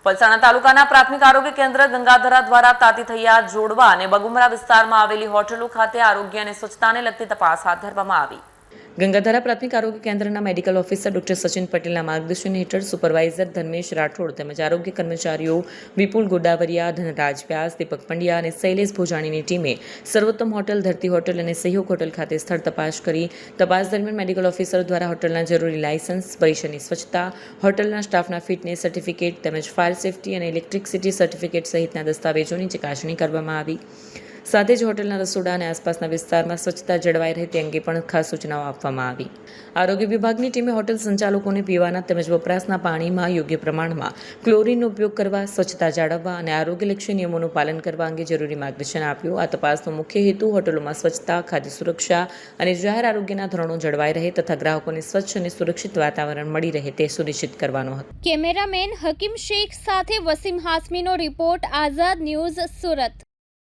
પલસાણા તાલુકાના પ્રાથમિક આરોગ્ય કેન્દ્ર ગંગાધરા દ્વારા તાતીથૈયા જોડવા અને બગુમરા વિસ્તારમાં આવેલી હોટલો ખાતે આરોગ્ય અને સ્વચ્છતાને લગતી તપાસ હાથ ધરવામાં આવી. ગંગાધરા પ્રાથમિક આરોગ્ય કેન્દ્રના મેડિકલ ઓફિસર ડોક્ટર સચિન પટેલના માર્ગદર્શન હેઠળ સુપરવાઇઝર ધર્મેશ રાઠોડ તેમજ આરોગ્ય કર્મચારીઓ વિપુલ ગોડાવરિયા, ધનરાજ વ્યાસ, દીપક પંડ્યા અને શૈલેષ ભોજાણીની ટીમે સર્વોત્તમ હોટલ, ધરતી હોટલ અને સહયોગ હોટલ ખાતે સ્થળ તપાસ કરી. તપાસ દરમિયાન મેડિકલ ઓફિસર દ્વારા હોટલના જરૂરી લાયસન્સ, પરિસરની સ્વચ્છતા, હોટલના સ્ટાફના ફિટનેસ સર્ટિફિકેટ તેમજ ફાયર સેફટી અને ઇલેક્ટ્રિસિટી સર્ટિફિકેટ સહિતના દસ્તાવેજોની ચકાસણી કરવામાં આવી. સાથે જ હોટલના રસોડા અને આસપાસના વિસ્તારમાં સ્વચ્છતા જળવાઈ રહે તે અંગે પણ ખાસ સૂચનાઓ આપવામાં આવી. આરોગ્ય વિભાગની ટીમે હોટેલ સંચાલકોને પીવાના તેમજ વપરાશના પાણીમાં યોગ્ય પ્રમાણમાં ક્લોરીનનો ઉપયોગ કરવા, સ્વચ્છતા જાળવવા અને આરોગ્યલક્ષી નિયમોનું પાલન કરવા અંગે જરૂરી માર્ગદર્શન આપ્યું. આ તપાસનો મુખ્ય હેતુ હોટલોમાં સ્વચ્છતા, ખાદ્ય સુરક્ષા અને જાહેર આરોગ્યના ધોરણો જળવાઈ રહે તથા ગ્રાહકોને સ્વચ્છ અને સુરક્ષિત વાતાવરણ મળી રહે તે સુનિશ્ચિત કરવાનો હતો. કેમેરામેન હકીમ શેખ સાથે વસીમ હાસમીનો રિપોર્ટ, આઝાદ ન્યૂઝ, સુરત.